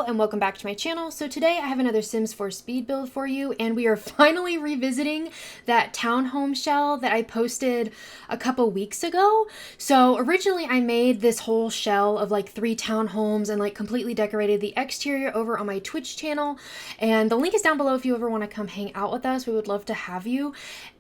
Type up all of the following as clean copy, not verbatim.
and welcome back to my channel. So today I have another Sims 4 speed build for you, and we are finally revisiting that townhome shell that I posted a couple weeks ago. So originally I made this whole shell of like 3 townhomes and like completely decorated the exterior over on my Twitch channel, and the link is down below if you ever want to come hang out with us. We would love to have you.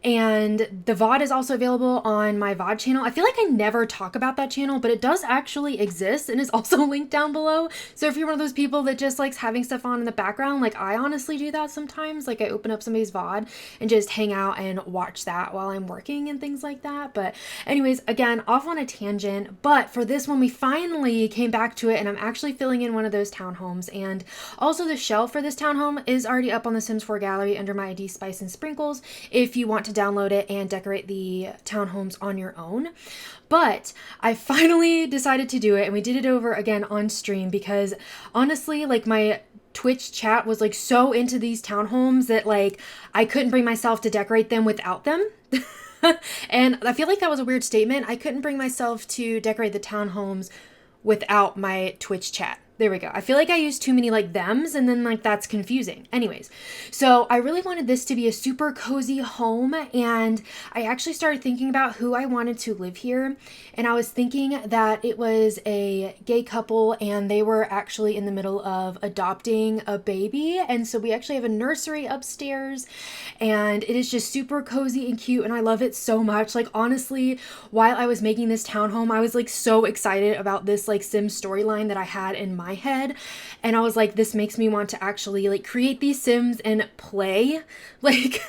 And the VOD is also available on my VOD channel. I feel like I never talk about that channel, but it does actually exist and is also linked down below. So if you're one of those people that just likes having stuff on in the background, like I honestly do that sometimes. Like I open up somebody's VOD and just hang out and watch that while I'm working and things like that. But anyways, again, off on a tangent, but for this one, we finally came back to it, and I'm actually filling in one of those townhomes. And also the shell for this townhome is already up on the Sims 4 gallery under my ID Spice and Sprinkles if you want to download it and decorate the townhomes on your own. But I finally decided to do it, and we did it over again on stream because honestly, like my Twitch chat was like so into these townhomes that like I couldn't bring myself to decorate them without them. And I feel like that was a weird statement. I couldn't bring myself to decorate the townhomes without my Twitch chat. There we go. I feel like I used too many like thems, and then like that's confusing. Anyways, so I really wanted this to be a super cozy home, and I actually started thinking about who I wanted to live here. And I was thinking that it was a gay couple, and they were actually in the middle of adopting a baby. And so we actually have a nursery upstairs, and it is just super cozy and cute, and I love it so much. Like honestly, while I was making this townhome, I was like so excited about this like Sim storyline that I had in my head, and I was like, this makes me want to actually like create these Sims and play, like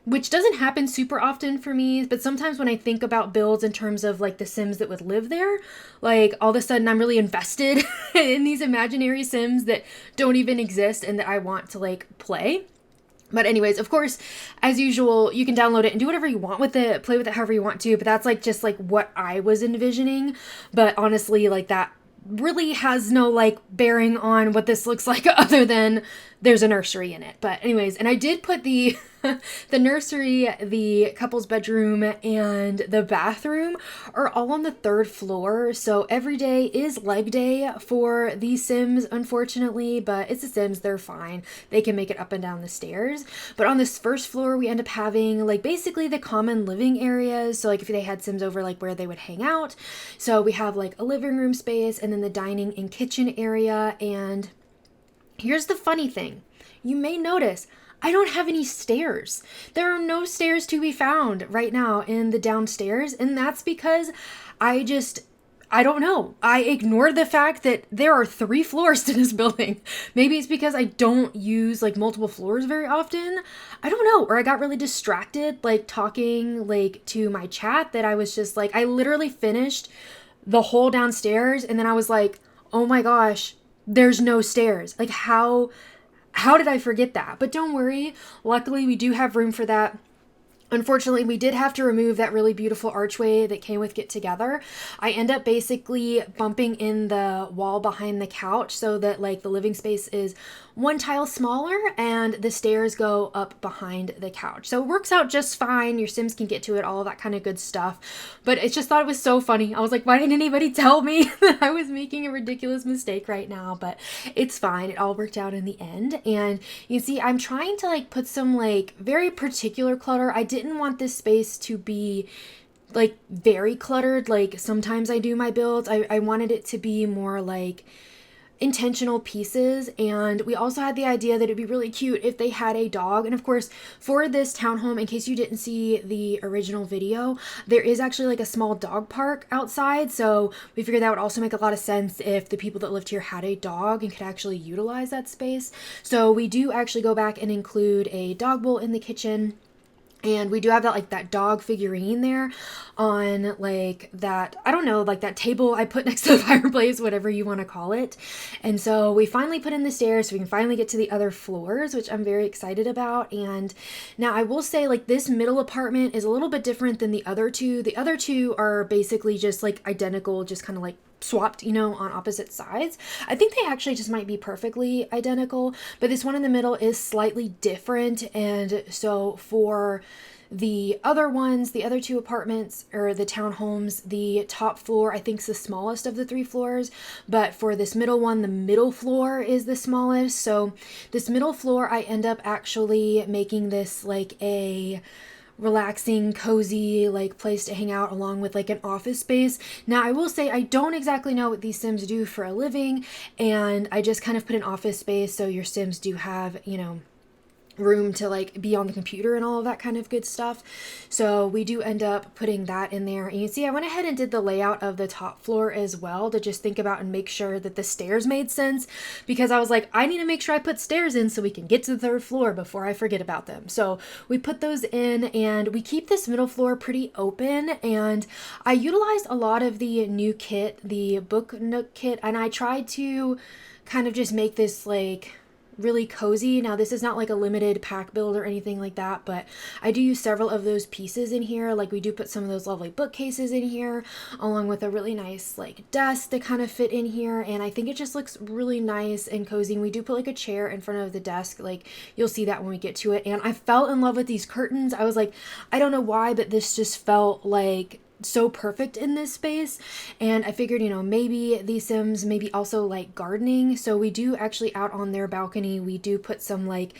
which doesn't happen super often for me, but sometimes when I think about builds in terms of like the Sims that would live there, like all of a sudden I'm really invested in these imaginary Sims that don't even exist and that I want to like play. But anyways, of course, as usual, you can download it and do whatever you want with it, play with it however you want to, but that's like just like what I was envisioning. But honestly, like that really has no like bearing on what this looks like other than there's a nursery in it. But anyways, and I did put the the nursery, the couple's bedroom, and the bathroom are all on the 3rd floor. So every day is leg day for these Sims, unfortunately, but it's the Sims, they're fine. They can make it up and down the stairs. But on this 1st floor, we end up having like basically the common living areas. So like if they had Sims over, like where they would hang out. So we have like a living room space, and then the dining and kitchen area. And here's the funny thing. You may notice I don't have any stairs. There are no stairs to be found right now in the downstairs, and that's because I don't know. I ignored the fact that there are 3 floors to this building. Maybe it's because I don't use like multiple floors very often. I don't know. Or I got really distracted like talking like to my chat that I was just like, I literally finished the whole downstairs, and then I was like, oh my gosh, there's no stairs. Like how did I forget that? But don't worry. Luckily, we do have room for that. Unfortunately, we did have to remove that really beautiful archway that came with Get Together. I end up basically bumping in the wall behind the couch so that like the living space is 1 tile smaller and the stairs go up behind the couch. So it works out just fine. Your Sims can get to it, all of that kind of good stuff. But I just thought it was so funny. I was like, why didn't anybody tell me that I was making a ridiculous mistake right now? But it's fine. It all worked out in the end. And you see, I'm trying to like put some like very particular clutter. I didn't want this space to be like very cluttered like sometimes I do my builds. I wanted it to be more like intentional pieces. And we also had the idea that it'd be really cute if they had a dog. And of course, for this townhome, in case you didn't see the original video, there is actually like a small dog park outside. So we figured that would also make a lot of sense if the people that lived here had a dog and could actually utilize that space. So we do actually go back and include a dog bowl in the kitchen. And we do have that like that dog figurine there on like that, I don't know, like that table I put next to the fireplace, whatever you want to call it. And so we finally put in the stairs so we can finally get to the other floors, which I'm very excited about. And now I will say like this middle apartment is a little bit different than the other two. The other two are basically just like identical, just kind of like swapped, you know, on opposite sides. I think they actually just might be perfectly identical, but this one in the middle is slightly different. And so for The other ones, the other two apartments or the townhomes, the top floor I think is the smallest of the 3 floors, but for this middle one, the middle floor is the smallest. So this middle floor, I end up actually making this like a relaxing, cozy like place to hang out along with like an office space. Now I will say I don't exactly know what these Sims do for a living, and I just kind of put an office space so your Sims do have, you know, room to like be on the computer and all of that kind of good stuff. So we do end up putting that in there. And you can see I went ahead and did the layout of the top floor as well to just think about and make sure that the stairs made sense, because I was like, I need to make sure I put stairs in so we can get to the 3rd floor before I forget about them. So we put those in, and we keep this middle floor pretty open, and I utilized a lot of the new kit, the book nook kit, and I tried to kind of just make this like really cozy. Now this is not like a limited pack build or anything like that, but I do use several of those pieces in here. Like we do put some of those lovely bookcases in here along with a really nice like desk to kind of fit in here, and I think it just looks really nice and cozy. And we do put like a chair in front of the desk, like you'll see that when we get to it. And I fell in love with these curtains. I was like, I don't know why, but this just felt like so perfect in this space. And I figured, you know, maybe these Sims maybe also like gardening. So we do actually, out on their balcony, we do put some like,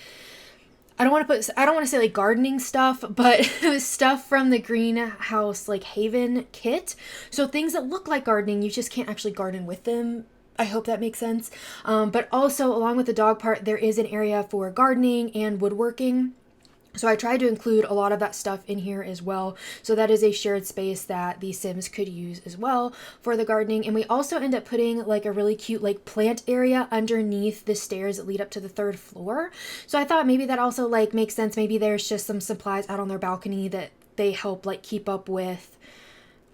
I don't want to say like gardening stuff, but stuff from the greenhouse like Haven kit. So things that look like gardening, you just can't actually garden with them. I hope that makes sense. But also along with the dog part, there is an area for gardening and woodworking. So I tried to include a lot of that stuff in here as well. So that is a shared space that the Sims could use as well for the gardening. And we also end up putting like a really cute like plant area underneath the stairs that lead up to the 3rd floor. So I thought maybe that also like makes sense. Maybe there's just some supplies out on their balcony that they help like keep up with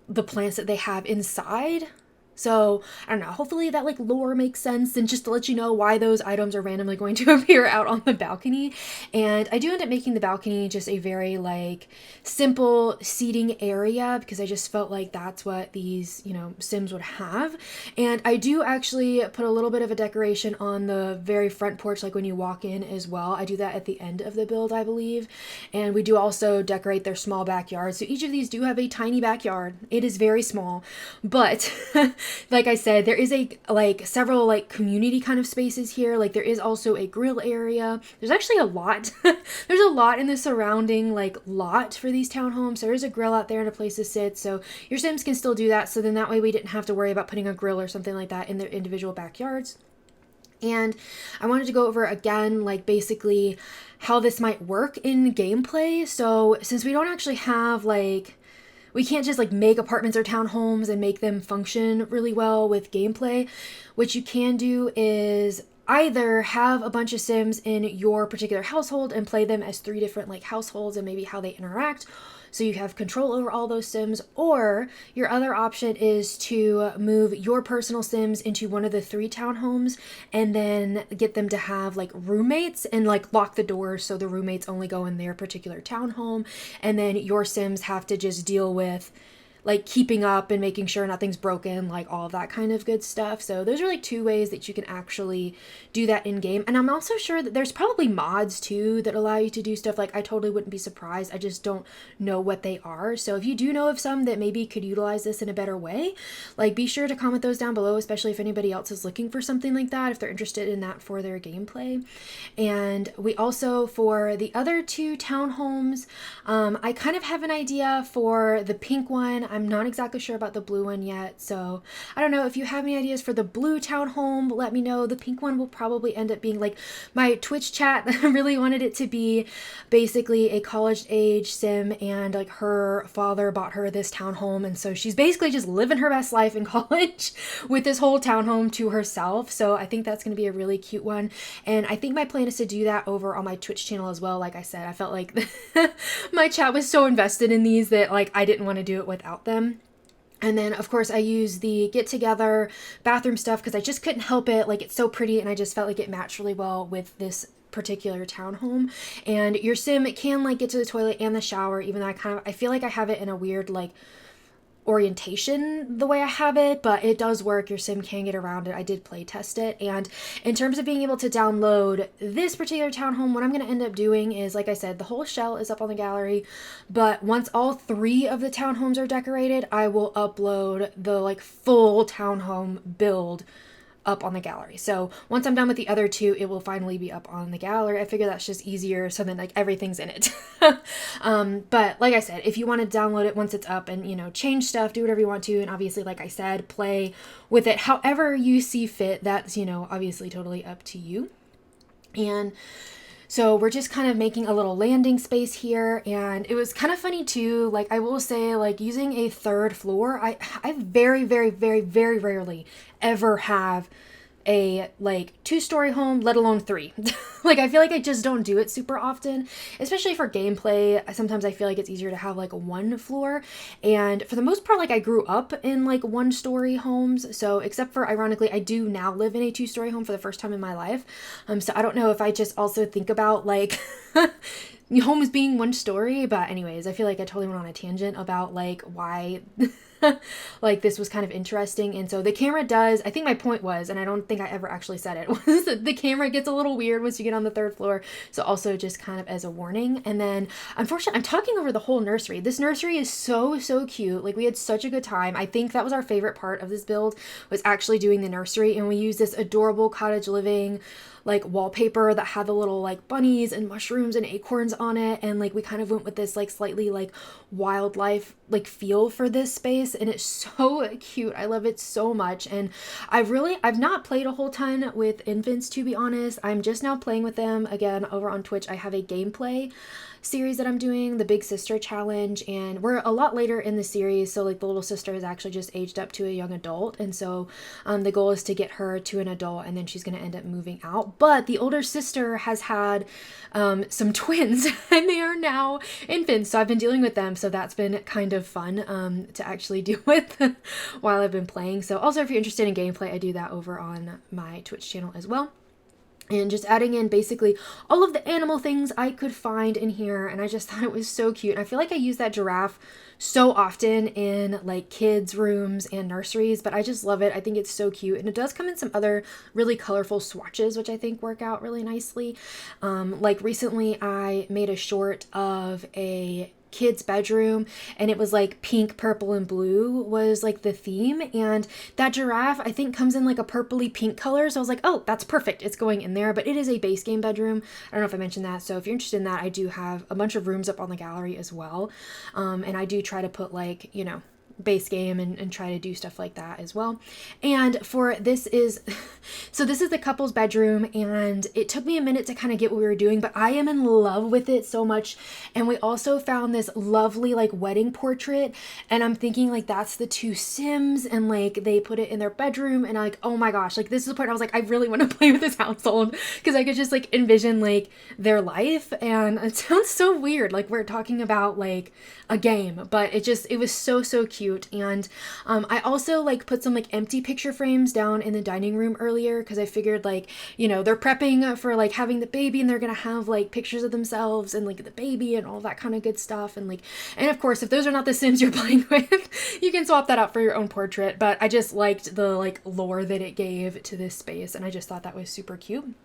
the plants that they have inside. So I don't know, hopefully that like lore makes sense, and just to let you know why those items are randomly going to appear out on the balcony. And I do end up making the balcony just a very like simple seating area, because I just felt like that's what these, you know, Sims would have. And I do actually put a little bit of a decoration on the very front porch, like when you walk in as well. I do that at the end of the build, I believe. And we do also decorate their small backyard. So each of these do have a tiny backyard. It is very small, but like I said, there is a like several like community kind of spaces here. Like there is also a grill area. There's actually a lot. There's a lot in the surrounding like lot for these townhomes. So there's a grill out there and a place to sit. So your Sims can still do that. So then that way we didn't have to worry about putting a grill or something like that in their individual backyards. And I wanted to go over again, like basically how this might work in gameplay. So since we don't actually have like, we can't just like make apartments or townhomes and make them function really well with gameplay. What you can do is either have a bunch of Sims in your particular household and play them as 3 different like households and maybe how they interact, so you have control over all those Sims. Or your other option is to move your personal Sims into one of the 3 townhomes and then get them to have like roommates and like lock the doors so the roommates only go in their particular townhome, and then your Sims have to just deal with like keeping up and making sure nothing's broken, like all of that kind of good stuff. So those are like 2 ways that you can actually do that in game. And I'm also sure that there's probably mods too that allow you to do stuff. Like I totally wouldn't be surprised. I just don't know what they are. So if you do know of some that maybe could utilize this in a better way, like be sure to comment those down below, especially if anybody else is looking for something like that, if they're interested in that for their gameplay. And we also, for the other 2 townhomes, I kind of have an idea for the pink one. I'm not exactly sure about the blue one yet, so I don't know. If you have any ideas for the blue townhome, let me know. The pink one will probably end up being like my Twitch chat really wanted it to be basically a college age Sim, and like her father bought her this townhome, and so she's basically just living her best life in college with this whole townhome to herself. So I think that's going to be a really cute one, and I think my plan is to do that over on my Twitch channel as well. Like I said, I felt like my chat was so invested in these that like I didn't want to do it without them. And then of course I use the get together bathroom stuff because I just couldn't help it. Like it's so pretty, and I just felt like it matched really well with this particular townhome. And your Sim can like get to the toilet and the shower, even though I feel like I have it in a weird like orientation the way I have it, but it does work. Your sim can get around it. I did play test it. And in terms of being able to download this particular townhome, what I'm going to end up doing is, like I said, the whole shell is up on the gallery, but once all 3 of the townhomes are decorated, I will upload the like full townhome build up on the gallery. So once I'm done with the other 2, it will finally be up on the gallery. I figure that's just easier, so then like everything's in it. But like I said, if you want to download it once it's up and, you know, change stuff, do whatever you want to, and obviously, like I said, play with it however you see fit, that's, you know, obviously totally up to you. And so we're just kind of making a little landing space here, and it was kind of funny too. Like, I will say, like, using a 3rd floor, I very, very, very, very rarely ever have a like 2-story home, let alone 3. Like, I feel like I just don't do it super often, especially for gameplay. Sometimes I feel like it's easier to have like a 1 floor, and for the most part, like, I grew up in like 1-story homes. So except for, ironically, I do now live in a 2-story home for the first time in my life. So I don't know if I just also think about like homes being 1 story, but anyways, I feel like I totally went on a tangent about like why like this was kind of interesting. And so the camera does, I think my point was, and I don't think I ever actually said it, was that the camera gets a little weird once you get on the 3rd floor. So also just kind of as a warning. And then unfortunately, I'm talking over the whole nursery. This nursery is so cute. Like, we had such a good time. I think that was our favorite part of this build, was actually doing the nursery. And we used this adorable cottage living like wallpaper that had the little like bunnies and mushrooms and acorns on it, and like we kind of went with this like slightly like wildlife like feel for this space, and it's so cute. I love it so much. And I've not played a whole ton with infants, to be honest. I'm just now playing with them again over on Twitch. I have a gameplay series that I'm doing, the Big Sister Challenge, and we're a lot later in the series, so like the little sister is actually just aged up to a young adult, and so the goal is to get her to an adult, and then she's going to end up moving out. But the older sister has had some twins and they are now infants, so I've been dealing with them, so that's been kind of fun to actually deal with while I've been playing. So also, if you're interested in gameplay, I do that over on my Twitch channel as well. And just adding in basically all of the animal things I could find in here. And I just thought it was so cute. And I feel like I use that giraffe so often in like kids' rooms and nurseries, but I just love it. I think it's so cute. And it does come in some other really colorful swatches, which I think work out really nicely. Like recently I made a short of a kid's bedroom, and it was like pink, purple, and blue was like the theme, and that giraffe I think comes in like a purpley pink color, so I was like, oh, that's perfect, it's going in there. But it is a base game bedroom. I don't know if I mentioned that, so if you're interested in that, I do have a bunch of rooms up on the gallery as well, and I do try to put like, you know, base game and try to do stuff like that as well. And for this is so this is the couple's bedroom, and it took me a minute to kind of get what we were doing, but I am in love with it so much. And we also found this lovely like wedding portrait, and I'm thinking like that's the 2 Sims, and like they put it in their bedroom, and I'm like, oh my gosh, like this is the point I was like, I really want to play with this household, because I could just like envision like their life. And it sounds so weird, like we're talking about like a game, but it was so cute. And I also like put some like empty picture frames down in the dining room earlier, because I figured like, you know, they're prepping for like having the baby, and they're gonna have like pictures of themselves and like the baby and all that kind of good stuff. And like, and of course, if those are not the Sims you're playing with, you can swap that out for your own portrait. But I just liked the like lore that it gave to this space, and I just thought that was super cute.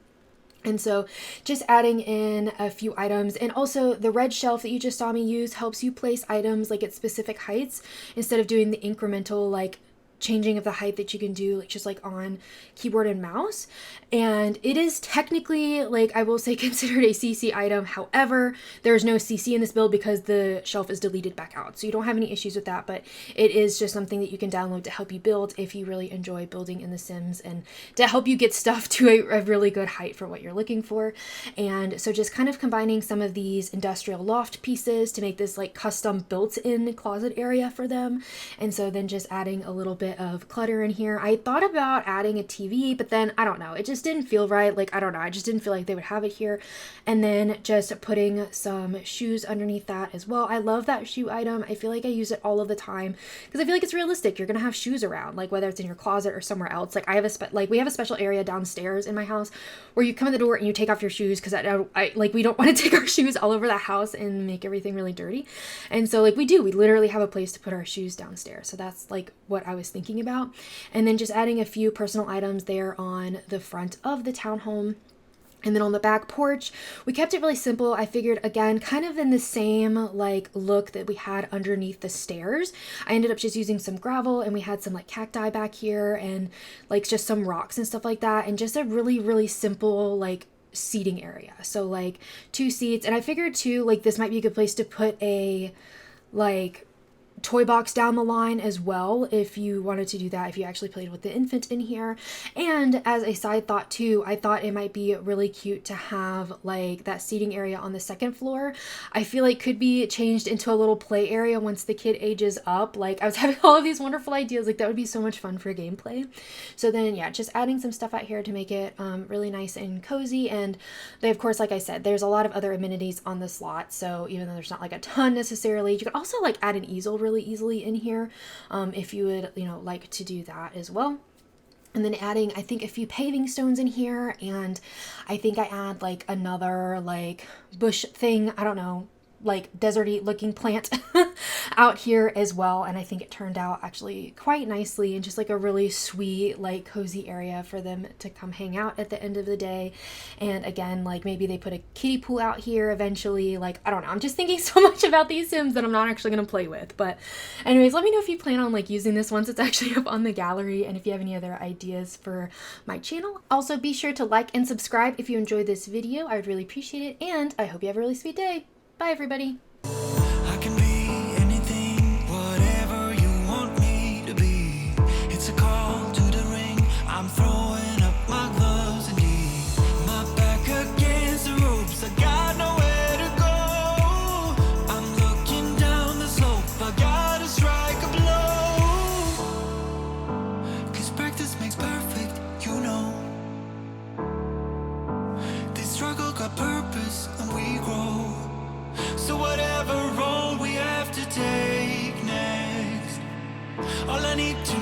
And so just adding in a few items, and also the red shelf that you just saw me use helps you place items like at specific heights instead of doing the incremental like changing of the height that you can do like just like on keyboard and mouse. And it is technically, like, I will say, considered a CC item. However, there's no CC in this build because the shelf is deleted back out, so you don't have any issues with that. But it is just something that you can download to help you build if you really enjoy building in The Sims, and to help you get stuff to a really good height for what you're looking for. And so just kind of combining some of these industrial loft pieces to make this like custom built-in closet area for them. And so then just adding a little bit bit of clutter in here. I thought about adding a TV, but then I don't know, it just didn't feel right. Like, I don't know, I just didn't feel like they would have it here. And then just putting some shoes underneath that as well. I love that shoe item. I feel like I use it all of the time because I feel like it's realistic. You're gonna have shoes around, like whether it's in your closet or somewhere else. Like, I have we have a special area downstairs in my house where you come in the door and you take off your shoes, because I like, we don't want to take our shoes all over the house and make everything really dirty. And so like we literally have a place to put our shoes downstairs. So that's like what I was thinking about. And then just adding a few personal items there on the front of the townhome. And then on the back porch, we kept it really simple. I figured, again, kind of in the same like look that we had underneath the stairs. I ended up just using some gravel, and we had some like cacti back here and like just some rocks and stuff like that. And just a really, really simple like seating area. So like 2 seats. And I figured too, like this might be a good place to put a like toy box down the line as well, if you wanted to do that, if you actually played with the infant in here. And as a side thought too, I thought it might be really cute to have like that seating area on the second floor. I feel like could be changed into a little play area once the kid ages up. Like, I was having all of these wonderful ideas, like that would be so much fun for gameplay. So then yeah, just adding some stuff out here to make it really nice and cozy. And they, of course, like I said, there's a lot of other amenities on the slot, so even though there's not like a ton necessarily, you could also like add an easel really easily in here if you would, you know, like to do that as well. And then adding, I think, a few paving stones in here, and I think I add like another like bush thing, I don't know, like deserty looking plant out here as well. And I think it turned out actually quite nicely, and just like a really sweet like cozy area for them to come hang out at the end of the day. And again, like maybe they put a kiddie pool out here eventually. Like, I don't know, I'm just thinking so much about these Sims that I'm not actually going to play with. But anyways, let me know if you plan on like using this once it's actually up on the gallery, and if you have any other ideas for my channel. Also, be sure to like and subscribe if you enjoyed this video. I would really appreciate it, and I hope you have a really sweet day. Bye, everybody. I can be anything, whatever you want me to be. It's a call to the ring. I'm throwing up my gloves and knees. My back against the ropes. I got nowhere to go. I'm looking down the slope. I gotta strike a blow. 'Cause practice makes perfect, you know. This struggle got purpose and we grow. So whatever role we have to take next, all I need to